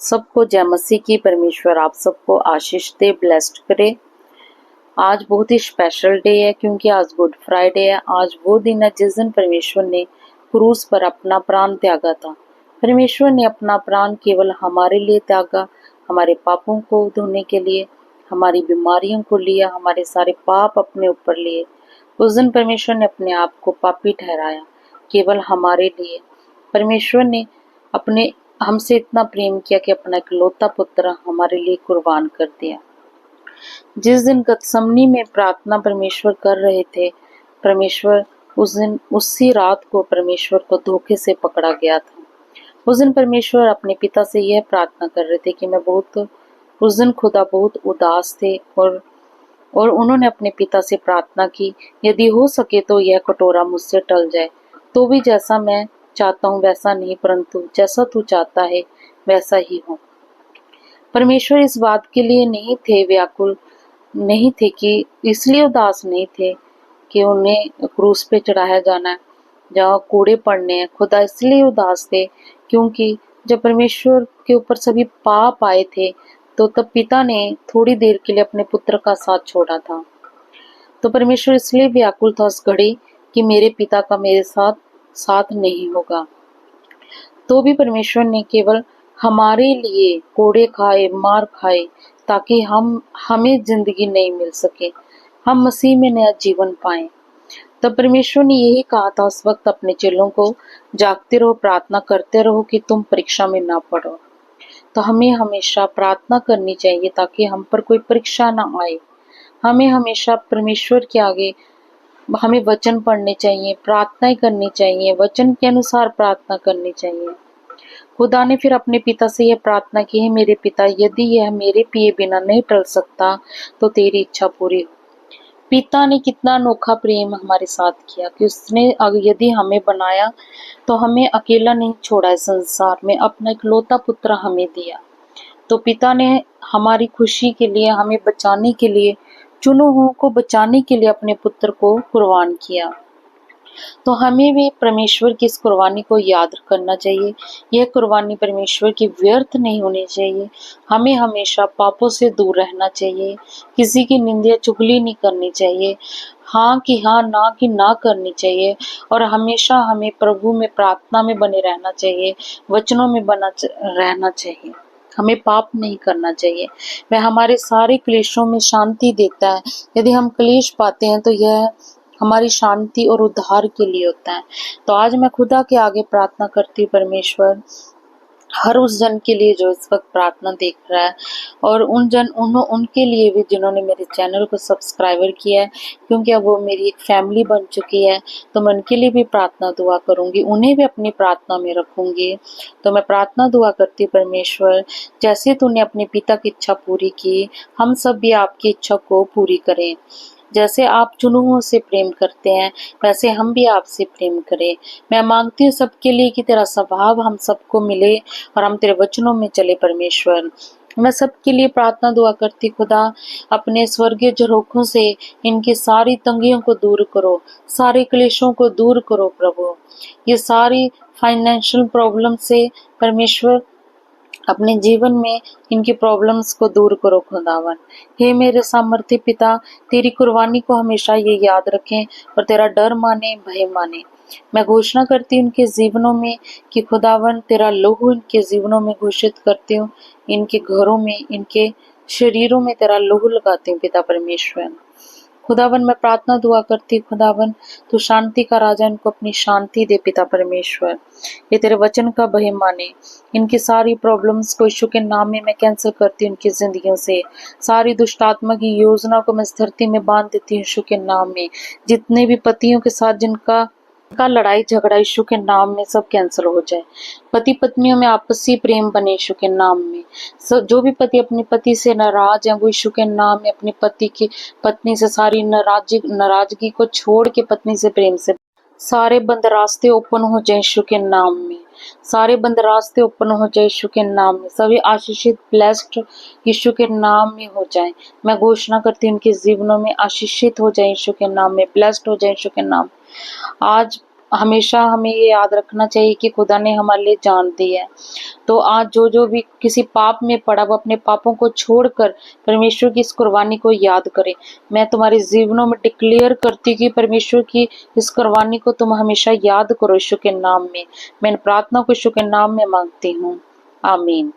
सबको जय मसीह की। परमेश्वर आप सबको आशीष दे, ब्लेस्ड करे। आज बहुत ही स्पेशल डे है क्योंकि आज गुड फ्राइडे है। आज वो दिन है जिस दिन परमेश्वर ने क्रूस पर अपना प्राण त्यागा था। परमेश्वर ने अपना प्राण केवल हमारे लिए त्यागा, हमारे पापों को धोने के लिए, हमारी बीमारियों को लिया, हमारे सारे पाप अपने ऊपर लिए। उस दिन परमेश्वर ने अपने आप को पापी ठहराया केवल हमारे लिए। परमेश्वर ने अपने हमसे इतना प्रेम किया कि अपना इकलौता पुत्र हमारे लिए कुर्बान कर दिया। जिस दिन गतसमनी में प्रार्थना परमेश्वर कर रहे थे, परमेश्वर उस दिन उसी रात को परमेश्वर को धोखे से पकड़ा गया था। उस दिन परमेश्वर अपने पिता से यह प्रार्थना कर रहे थे कि उस दिन खुदा बहुत उदास थे और उन्होंने अपने पिता से प्रार्थना की, यदि हो सके तो यह कटोरा मुझसे टल जाए, तो भी जैसा मैं चाहता हूँ वैसा नहीं, परंतु जैसा तू चाहता है वैसा ही हो। परमेश्वर इस बात के लिए नहीं थे व्याकुल, नहीं थे कि इसलिए उदास नहीं थे कि उन्हें क्रूस पे चढ़ाया जाना है, जहाँ कूड़े पड़ने हैं। खुदा इसलिए उदास थे क्योंकि जब परमेश्वर के ऊपर सभी पाप आए थे तो तब पिता ने थोड़ी देर के लिए अपने पुत्र का साथ छोड़ा था। तो परमेश्वर इसलिए व्याकुल था उस घड़ी कि मेरे पिता का मेरे साथ नहीं होगा। तो भी परमेश्वर ने केवल हमारे लिए कोड़े खाए, मार खाए, ताकि हमें जिंदगी नहीं मिल सके, हम मसीह में नया जीवन पाएं। तब परमेश्वर ने यही कहा था उस वक्त अपने चेलों को, जागते रहो, प्रार्थना करते रहो कि तुम परीक्षा में ना पड़ो। तो हमें हमेशा प्रार्थना करनी चाहिए ताकि हम पर कोई परीक्षा ना आए। हमें हमेशा परमेश्वर के आगे हमें वचन पढ़ने चाहिए, प्रार्थनाएं करनी चाहिए, वचन के अनुसार प्रार्थना करनी चाहिए। खुदा ने फिर अपने पिता से यह प्रार्थना की है, मेरे पिता, यदि यह मेरे पिए बिना नहीं टल सकता तो तेरी इच्छा पूरी हो। पिता ने कितना अनोखा प्रेम हमारे साथ किया कि उसने यदि हमें बनाया तो हमें अकेला नहीं छोड़ा, इस संसार में अपना इकलौता पुत्र हमें दिया। तो पिता ने हमारी खुशी के लिए, हमें बचाने के लिए, चुनो हुओं को बचाने के लिए अपने पुत्र को कुर्बान किया। तो हमें भी परमेश्वर की इस कुर्बानी को याद करना चाहिए। यह कुर्बानी परमेश्वर की व्यर्थ नहीं होनी चाहिए। हमें हमेशा पापों से दूर रहना चाहिए, किसी की निंदा चुगली नहीं करनी चाहिए, हाँ कि हाँ, ना कि ना करनी चाहिए। और हमेशा हमें प्रभु में प्रार्थना में बने रहना चाहिए, वचनों में रहना चाहिए। हमें पाप नहीं करना चाहिए। वह हमारे सारे क्लेशों में शांति देता है। यदि हम क्लेश पाते हैं तो यह हमारी शांति और उद्धार के लिए होता है। तो आज मैं खुदा के आगे प्रार्थना करती हूँ, परमेश्वर हर उस जन के लिए जो इस वक्त प्रार्थना देख रहा है, और उनके लिए भी जिन्होंने मेरे चैनल को सब्सक्राइबर किया है, क्योंकि अब वो मेरी एक फैमिली बन चुकी है। तो मैं उनके लिए भी प्रार्थना दुआ करूंगी, उन्हें भी अपनी प्रार्थना में रखूंगी। तो मैं प्रार्थना दुआ करती हूँ, परमेश्वर जैसे तूने अपने पिता की इच्छा पूरी की, हम सब भी आपकी इच्छा को पूरी करें। जैसे आप चुनुओं से प्रेम करते हैं वैसे हम भी आपसे प्रेम करें। मैं मांगती हूँ सबके लिए कि तेरा स्वभाव हम सबको मिले और हम तेरे वचनों में चले। परमेश्वर मैं सबके लिए प्रार्थना दुआ करती, खुदा अपने स्वर्गीय झरोखों से इनकी सारी तंगियों को दूर करो, सारे क्लेशों को दूर करो प्रभु। ये सारी फाइनेंशियल प्रॉब्लम से परमेश्वर अपने जीवन में इनकी प्रॉब्लम्स को दूर करो खुदावन। हे मेरे सामर्थ्य पिता, तेरी कुर्बानी को हमेशा ये याद रखें और तेरा डर माने, भय माने। मैं घोषणा करती हूँ इनके जीवनों में कि खुदावन तेरा लहू इनके जीवनों में घोषित करती हूँ, इनके घरों में, इनके शरीरों में तेरा लहू लगाती हूँ पिता परमेश्वर। खुदावन मैं प्रार्थना दुआ करती, खुदावन तू शांति का राजा, इनको अपनी शांति दे पिता परमेश्वर। ये तेरे वचन का भय माने, इनकी सारी प्रॉब्लम्स को यीशु के नाम में मैं कैंसिल करती हूँ। इनकी जिंदगियों से सारी दुष्ट आत्मा की योजना को मैं इस धरती में बांध देती हूँ यीशु के नाम में। जितने भी पतियों के साथ जिनका लड़ाई झगड़ा यीशु के नाम में सब कैंसिल हो जाए। पति पत्नियों में आपसी प्रेम बने यीशु के नाम में। जो भी पति अपने पति से नाराज है वो यीशु के नाम में अपने पति की पत्नी से सारी नाराजगी को छोड़ के पत्नी से प्रेम से सारे बंद रास्ते ओपन हो जाए यीशु के नाम में। सारे बंद रास्ते ओपन हो जाए यीशु के नाम में। सभी आशीषित ब्लेस्ड यीशु के नाम में हो जाए। मैं घोषणा करती हूँ उनके जीवनों में आशीषित हो जाए यीशु के नाम में, ब्लेस्ड हो जाए यीशु के नाम। आज हमेशा हमें ये याद रखना चाहिए कि खुदा ने हमारे लिए जान दी है। तो आज जो भी किसी पाप में पड़ा, वो अपने पापों को छोड़कर परमेश्वर की इस कुर्बानी को याद करे। मैं तुम्हारे जीवनों में डिक्लेयर करती हूँ कि परमेश्वर की इस कुर्बानी को तुम हमेशा याद करो यीशु के नाम में। मैं इन प्रार्थना को यीशु के नाम में मांगती हूँ। आमीन।